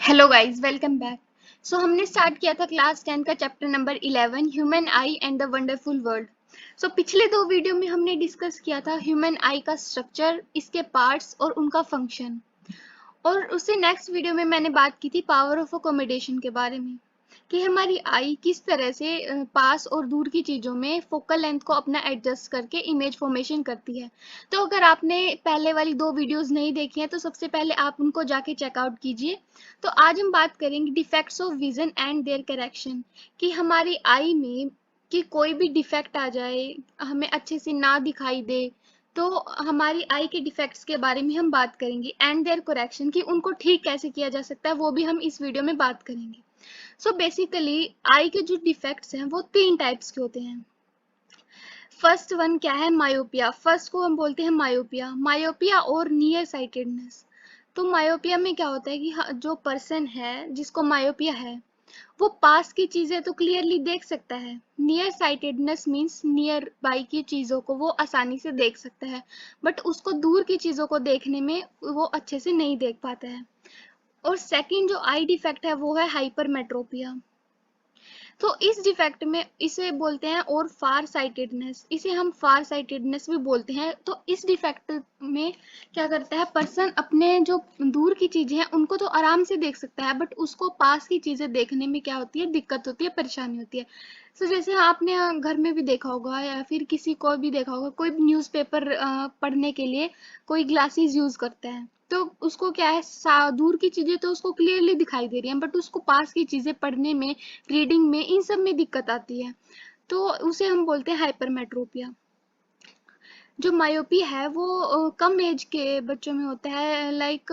Hello guys, welcome back. हमने start किया था क्लास 10 का chapter number 11 human I and the wonderful world. पिछले दो वीडियो में हमने डिस्कस किया था ह्यूमन आई का स्ट्रक्चर, इसके पार्ट्स और उनका फंक्शन। और उससे नेक्स्ट वीडियो में मैंने बात की थी पावर ऑफ अकोमोडेशन के बारे में, कि हमारी आई किस तरह से पास और दूर की चीज़ों में फोकल लेंथ को अपना एडजस्ट करके इमेज फॉर्मेशन करती है। तो अगर आपने पहले वाली दो वीडियोस नहीं देखी हैं तो सबसे पहले आप उनको जाके चेकआउट कीजिए। तो आज हम बात करेंगे defects of vision and their correction, कि हमारी आई में कि कोई भी डिफेक्ट आ जाए, हमें अच्छे से ना दिखाई दे, तो हमारी आई के डिफेक्ट्स के बारे में हम बात करेंगे एंड देयर करेक्शन, कि उनको ठीक कैसे किया जा सकता है, वो भी हम इस वीडियो में बात करेंगे। बेसिकली आई के जो डिफेक्ट्स हैं वो तीन टाइप्स के होते हैं। फर्स्ट वन क्या है? मायोपिया। फर्स्ट को हम बोलते हैं मायोपिया। मायोपिया और नियर साइटेडनेस। तो मायोपिया में क्या होता है कि जो पर्सन है जिसको मायोपिया है वो पास की चीजें तो क्लियरली देख सकता है। Near sightedness means near by की चीजों को वो आसानी से देख सकता है, बट उसको दूर की चीजों को देखने में वो अच्छे से नहीं देख पाता है। और सेकंड जो आई डिफेक्ट है वो है हाइपरमेट्रोपिया। तो इस डिफेक्ट में इसे बोलते हैं और फार साइटेडनेस, इसे हम फार साइटेडनेस भी बोलते हैं। तो इस डिफेक्ट में क्या करता है, पर्सन अपने जो दूर की चीजें हैं उनको तो आराम से देख सकता है, बट उसको पास की चीजें देखने में क्या होती है, दिक्कत होती है, परेशानी होती है। जैसे आपने घर में भी देखा होगा या फिर किसी को भी देखा होगा, कोई न्यूज़पेपर पढ़ने के लिए कोई ग्लासेस यूज करता है, तो उसको क्या है, दूर की चीजें तो उसको क्लियरली दिखाई दे रही हैं, बट उसको पास की चीजें पढ़ने में, रीडिंग में, इन सब में दिक्कत आती है। तो उसे हम बोलते हैं हाइपरमेट्रोपिया। जो मायोपी है वो कम एज के बच्चों में होता है, लाइक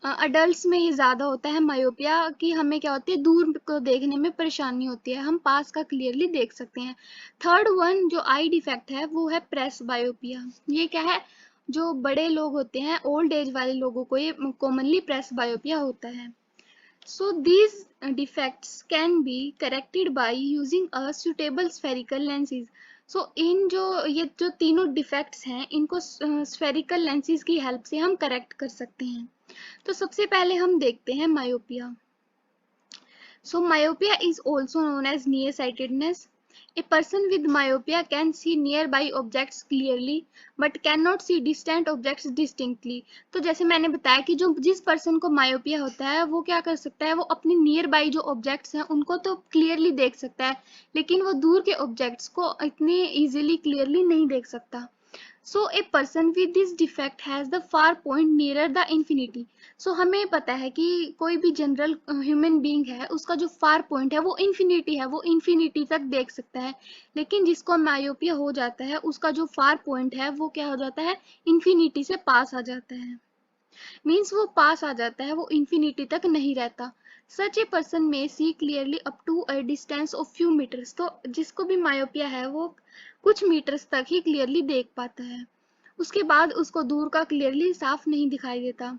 अडल्ट्स में ये ज्यादा होता है मायोपिया, कि हमें क्या होती है, दूर को देखने में परेशानी होती है, हम पास का क्लियरली देख सकते हैं। थर्ड वन जो आई डिफेक्ट है वो है प्रेस बायोपिया। ये क्या है, जो बड़े लोग होते हैं, ओल्ड एज वाले लोगों को ये कॉमनली प्रेस बायोपिया होता है। So these defects can be corrected by using a suitable spherical lenses. इन जो ये जो तीनों डिफेक्ट्स हैं इनको स्फेरिकल लेंसेज की हेल्प से हम करेक्ट कर सकते हैं। तो सबसे पहले हम देखते हैं myopia. Myopia is also known as nearsightedness. A person with myopia can see nearby objects clearly but cannot see distant objects distinctly. तो जैसे मैंने बताया कि जो जिस पर्सन को मायोपिया होता है वो क्या कर सकता है, वो अपने नियर बाई जो ऑब्जेक्ट्स हैं उनको तो क्लियरली देख सकता है, लेकिन वो दूर के ऑब्जेक्ट्स को इतने इजीली क्लियरली नहीं देख सकता। A person with this defect has the far point nearer the infinity. हमें पता है कि कोई भी जनरल ह्यूमन बीइंग है उसका जो फार पॉइंट है वो इन्फिनिटी है, वो इन्फिनिटी तक देख सकता है। लेकिन जिसको मायोपिया हो जाता है उसका जो फार पॉइंट है वो क्या हो जाता है, इन्फिनिटी से पास आ जाता है। मीन्स वो पास आ जाता है, वो इन्फिनिटी तक नहीं रहता। सच a person may see clearly up to a distance of few meters. तो जिसको भी मायोपिया है वो कुछ मीटर्स तक ही क्लियरली देख पाता है, उसके बाद उसको दूर का क्लियरली साफ नहीं दिखाई देता।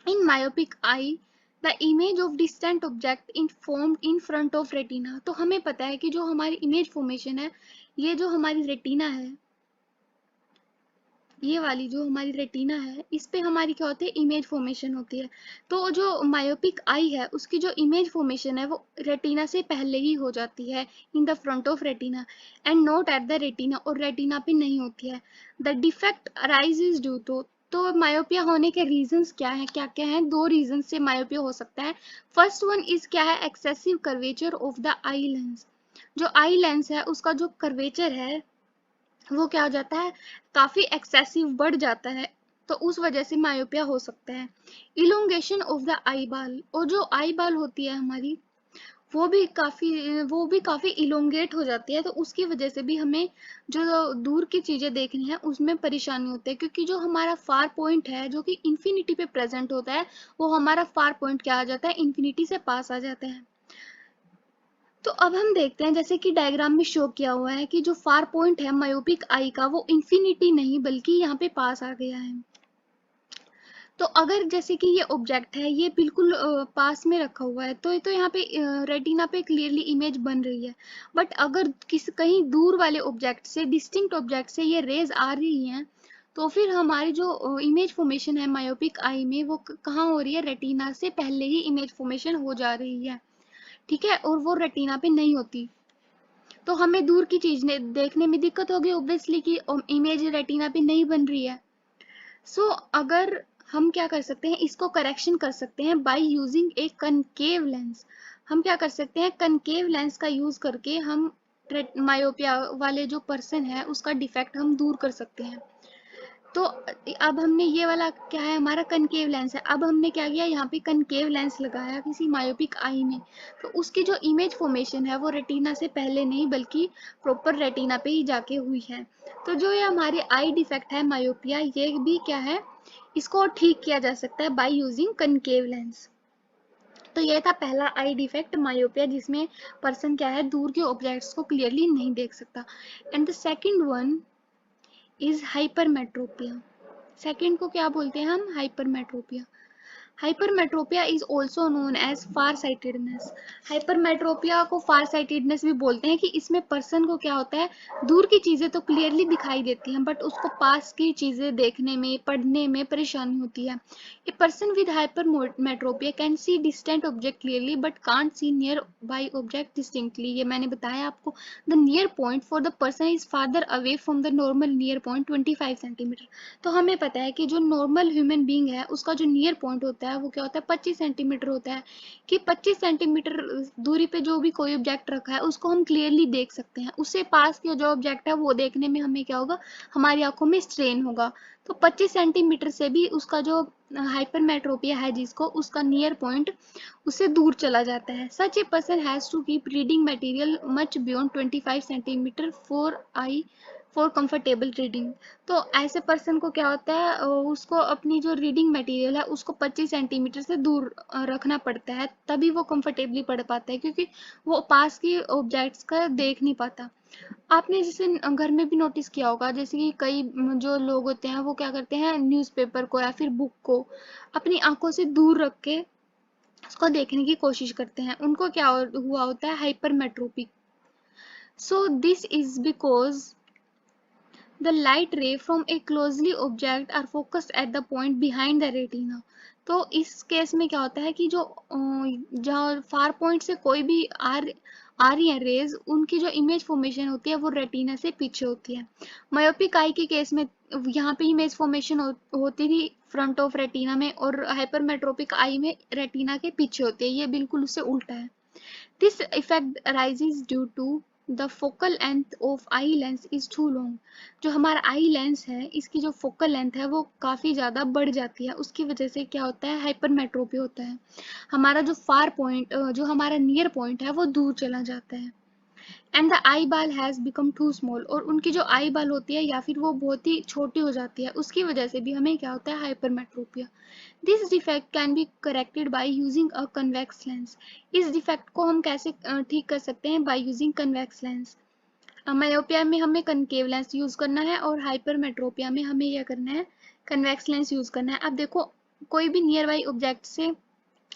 In myopic eye the image of distant object in formed in front of retina. तो हमें पता है कि जो हमारी इमेज फॉर्मेशन है, ये जो हमारी रेटिना है, ये वाली जो हमारी रेटिना है, इस पे हमारी क्या होती है, इमेज फॉर्मेशन होती है। तो जो मायोपिक आई है उसकी जो इमेज फॉर्मेशन है वो रेटिना से पहले ही हो जाती है, in the front of retina and not at the retina, और रेटिना पे नहीं होती है। द डिफेक्ट अराइजेज ड्यू तो मायोपिया होने के रीजंस क्या है, क्या क्या है, दो रीजन से मायोपिया हो सकता है। फर्स्ट वन इज क्या है, excessive curvature of the eye lens. जो आई लेंस है उसका जो कर्वेचर है वो क्या हो जाता है, काफी एक्सेसिव बढ़ जाता है, तो उस वजह से मायोपिया हो सकता है। इलोंगेशन ऑफ द आई बाल, और जो आई बाल होती है हमारी वो भी काफी इलोंगेट हो जाती है, तो उसकी वजह से भी हमें जो दूर की चीजें देखनी है उसमें परेशानी होती है, क्योंकि जो हमारा फार पॉइंट है जो कि इंफिनिटी पे प्रेजेंट होता है, वो हमारा फार पॉइंट क्या आ जाता है, इंफिनिटी से पास आ जाता है। तो अब हम देखते हैं, जैसे कि डायग्राम में शो किया हुआ है कि जो फार पॉइंट है मायोपिक आई का वो इंफिनिटी नहीं बल्कि यहाँ पे पास आ गया है। तो अगर जैसे कि ये ऑब्जेक्ट है, ये बिल्कुल पास में रखा हुआ है, तो यहाँ पे रेटिना पे क्लियरली इमेज बन रही है। बट अगर कहीं दूर वाले ऑब्जेक्ट से, डिस्टिंक्ट ऑब्जेक्ट से ये रेज आ रही हैं, तो फिर हमारी जो इमेज फॉर्मेशन है मायोपिक आई में वो कहाँ हो रही है, रेटिना से पहले ही इमेज फॉर्मेशन हो जा रही है, ठीक है, और वो रेटिना पे नहीं होती। तो हमें दूर की चीज देखने में दिक्कत होगी ऑब्वियसली कि इमेज रेटिना पे नहीं बन रही है। सो अगर हम क्या कर सकते हैं, इसको करेक्शन कर सकते हैं by using A concave lens. हम क्या कर सकते हैं, कनकेव लेंस का यूज करके हम मायोपिया वाले जो पर्सन है उसका डिफेक्ट हम दूर कर सकते हैं। तो अब हमने ये वाला क्या है, हमारा कनकेव लेंस है, अब हमने क्या किया, यहाँ पे कनकेव लेंस लगाया किसी मायोपिक आई में, तो उसकी जो इमेज फॉर्मेशन है वो रेटिना से पहले नहीं बल्कि प्रॉपर रेटिना पे ही जाके हुई है। तो जो ये हमारी आई डिफेक्ट है मायोपिया, ये भी क्या है, इसको ठीक किया जा सकता है बाय यूजिंग कनकेव लेंस। तो ये था पहला आई डिफेक्ट मायोपिया, जिसमें पर्सन क्या है, दूर के ऑब्जेक्ट्स को क्लियरली नहीं देख सकता। And the second one is hypermetropia. Second को क्या बोलते हैं हम, hypermetropia. Hypermetropia is also known as far sightedness. Hypermetropia को फार साइटेडनेस भी बोलते हैं कि इसमें पर्सन को क्या होता है, दूर की चीजें तो क्लियरली दिखाई देती हैं बट उसको पास की चीजें देखने में पढ़ने में परेशानी होती है। A person with hypermetropia can see distant object clearly but can't see near by object distinctly. ये मैंने बताया आपको, the near point for the person is farther away from the normal near point 25 centimetre. तो हमें पता है कि जो नॉर्मल ह्यूमन बीइंग है उसका जो नियर पॉइंट होता है वो क्या होता है, 25 सेंटीमीटर होता है, कि 25 सेंटीमीटर दूरी पे जो भी कोई ऑब्जेक्ट रखा है उसको हम क्लियरली देख सकते हैं। उससे पास के जो ऑब्जेक्ट है वो देखने में हमें क्या होगा, हमारी आंखों में स्ट्रेन होगा। तो 25 सेंटीमीटर से भी उसका जो हाइपरमेट्रोपिया है जिसको, उसका नियर पॉइंट उससे दूर चला जाता है। Such a person has to keep reading material much beyond 25 centimetre for comfortable reading. तो ऐसे पर्सन को क्या होता है, उसको अपनी जो रीडिंग मटेरियल है उसको 25 सेंटीमीटर से दूर रखना पड़ता है, तभी वो कंफर्टेबली पढ़ पाता है, क्योंकि वो पास की ऑब्जेक्ट्स का देख नहीं पाता। आपने जैसे घर में भी नोटिस किया होगा, जैसे कि कई जो लोग होते हैं वो क्या करते हैं, न्यूज़पेपर को या फिर बुक को अपनी आंखों से दूर रख के उसको देखने की कोशिश करते हैं, उनको क्या हुआ होता है, hypermetropic. So this is because the light ray from a closely object are focused at the point behind the retina। तो इस केस में क्या होता है कि जो जहाँ फार पॉइंट से कोई भी आ रही है रेज, उनकी जो इमेज फॉर्मेशन होती है वो रेटिना से पीछे होती है। मायोपिक आई के केस में यहाँ पे इमेज फॉर्मेशन होती थी फ्रंट ऑफ रेटिना में, और हाइपरमेट्रोपिक आई में रेटिना के पीछे होती है, ये बिल्कुल उससे उल्टा है। This effect arises due to the focal length of eye lens is too long। जो हमारा आई लेंस है इसकी जो फोकल लेंथ है वो काफी ज्यादा बढ़ जाती है, उसकी वजह से क्या होता है, हाइपरमेट्रोपिया होता है। हमारा जो फार पॉइंट, जो हमारा नियर पॉइंट है वो दूर चला जाता है। एंड द आई बाल हैज बिकम टू स्मॉल, और उनकी जो आई बाल होती है या फिर वो बहुत ही छोटी हो जाती है, उसकी वजह से भी हमें क्या होता है, hypermetropia. This defect can be corrected by using a convex lens. इस डिफेक्ट को हम कैसे ठीक कर सकते हैं, by using convex lens. Myopia में हमें कनकेव लेंस यूज करना है और हाइपरमेट्रोपिया में हमें यह करना है, कन्वेक्स लेंस यूज करना है। अब देखो, कोई भी नियर बाई ऑब्जेक्ट से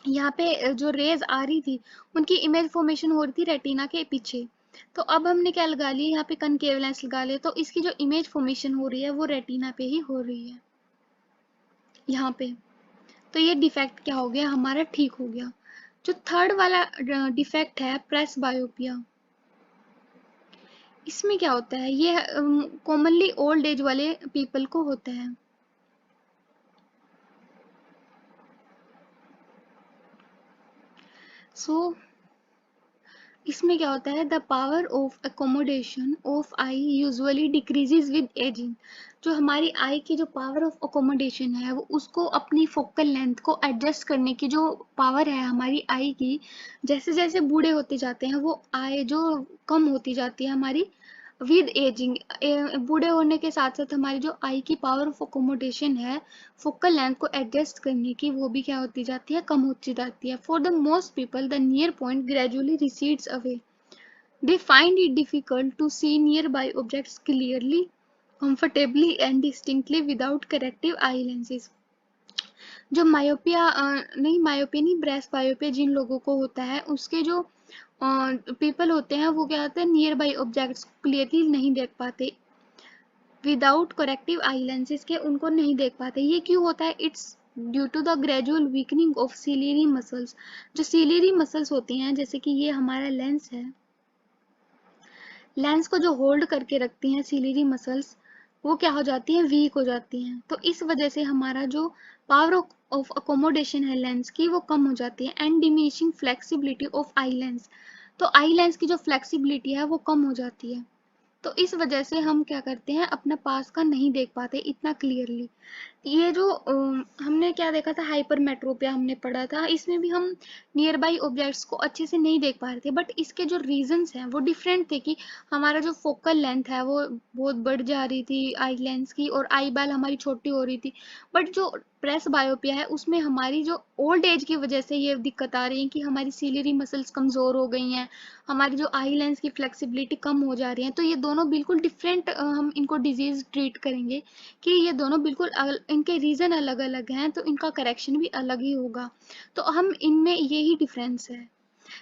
यहाँ पे जो रेज आ रही थी उनकी इमेज फॉर्मेशन हो रही थी रेटिना के पीछे, तो अब हमने क्या लगा लिया, यहाँ पे कनकेव लेंस लगा लिया, तो इसकी जो इमेज फॉर्मेशन हो रही है वो रेटिना पे ही हो रही है यहाँ पे। तो ये डिफेक्ट क्या हो गया, हमारा ठीक हो गया। जो थर्ड वाला डिफेक्ट है, प्रेस बायोपिया, इसमें क्या होता है, ये कॉमनली ओल्ड एज वाले पीपल को होता है। सो इसमें क्या होता है, the power of accommodation of I usually decreases with ageing. जो हमारी आई की जो पावर ऑफ अकोमोडेशन है वो उसको अपनी फोकल लेंथ को एडजस्ट करने की जो पावर है हमारी आई की, जैसे जैसे बूढ़े होते जाते हैं वो आई जो कम होती जाती है हमारी विद एजिंग। बूढ़े होने के साथ साथ हमारी जो आई की पावर ऑफ अकोमोडेशन है फोकल लेंथ को एडजस्ट करने की, वो भी क्या होती जाती है, कम होती जाती है। For the most people the near point gradually recedes away. They find it difficult to see nearby objects clearly, comfortably and distinctly without corrective eye lenses. जो मायोपिया नहीं, मायोपिया नहीं, ब्रेस्ट बायोपिया जिन लोगों को होता है उसके जो पीपल होते हैं वो क्या होते हैं, नियर बाई ऑब्जेक्ट्स क्लियरली नहीं देख पाते, विदाउट करेक्टिव आई लेंसेज के उनको नहीं देख पाते। ये क्यों होता है? It's due to the gradual weakening of ciliary muscles. जो सीलियरी मसल्स होती हैं, जैसे कि ये हमारा लेंस है, लेंस को जो होल्ड करके रखती हैं सीलियरी मसल्स, वो क्या हो जाती हैं? वीक हो जाती हैं। तो इस वजह से हमारा जो पावर ऑफ अकोमोडेशन है लेंस की, वो कम हो जाती है। And diminishing flexibility of eye lens, तो आई लेंस की जो फ्लेक्सिबिलिटी है वो कम हो जाती है। तो इस वजह से हम क्या करते हैं, अपना पास का नहीं देख पाते इतना क्लियरली। ये जो हमने क्या देखा था, हाइपरमेट्रोपिया हमने पढ़ा था, इसमें भी हम नियर बाई ऑब्जेक्ट्स को अच्छे से नहीं देख पा रहे थे। बट इसके जो रीजंस हैं वो डिफरेंट थे, कि हमारा जो फोकल लेंथ है वो बहुत बढ़ जा रही थी आई लेंस की, और आई बैल हमारी छोटी हो रही थी। बट जो प्रेस बायोपिया है उसमें हमारी जो ओल्ड एज की वजह से ये दिक्कत आ रही है कि हमारी सीलियरी मसल्स कमजोर हो गई हैं, हमारी जो आई लेंस की फ्लेक्सिबिलिटी कम हो जा रही है। तो ये दोनों बिल्कुल डिफरेंट हम इनको डिजीज ट्रीट करेंगे, कि ये दोनों बिल्कुल इनके रीजन अलग अलग हैं, तो इनका करेक्शन भी अलग ही होगा। तो हम इनमें यही डिफरेंस है।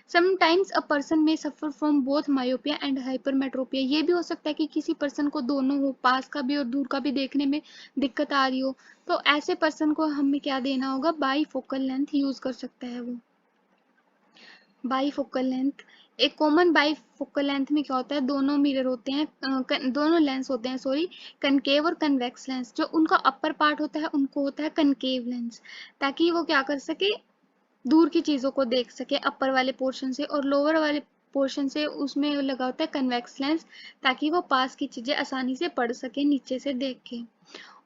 समटाइम्स अ पर्सन में suffer from both myopia and hypermetropia. ये भी हो सकता है कि किसी पर्सन को दोनों हो, पास का भी और दूर का भी देखने में दिक्कत आ रही हो। तो ऐसे पर्सन को हमें क्या देना होगा? बाई फोकल लेंथ यूज कर सकता है वो। बाई फोकल लेंथ, एक कॉमन बाई फोकल लेंथ में क्या होता है, दोनों मिरर होते हैं, दोनों लेंस होते हैं, सॉरी, कनकेव और कन्वेक्स लेंस। जो उनका अपर पार्ट होता है उनको होता है कनकेव लेंस, ताकि वो क्या कर सके, दूर की चीजों को देख सके अपर वाले पोर्शन से, और लोअर वाले पोर्शन से उसमें लगा होता है कन्वेक्स लेंस, ताकि वो पास की चीजें आसानी से पढ़ सके नीचे से देख के,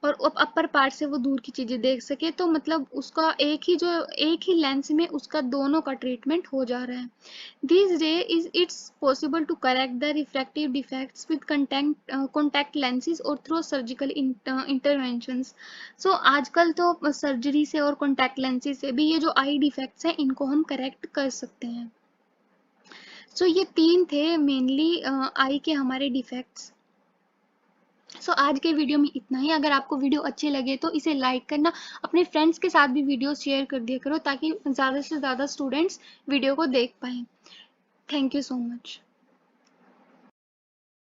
और अपर पार्ट से वो दूर की चीजें देख सके। तो मतलब उसका एक ही लेंस में उसका दोनों का ट्रीटमेंट हो जा रहा है। These days it's possible to correct the refractive defects with contact lenses or through surgical interventions. So आजकल तो सर्जरी से और कॉन्टैक्ट लेंसेज से भी ये जो आई डिफेक्ट्स हैं इनको हम करेक्ट कर सकते हैं। सो ये तीन थे मेनली आई के हमारे डिफेक्ट्स। सो आज के वीडियो में इतना ही। अगर आपको वीडियो अच्छे लगे तो इसे लाइक करना, अपने फ्रेंड्स के साथ भी वीडियो शेयर कर दिया करो, ताकि ज़्यादा से ज़्यादा स्टूडेंट्स वीडियो को देख पाएँ। Thank you so much.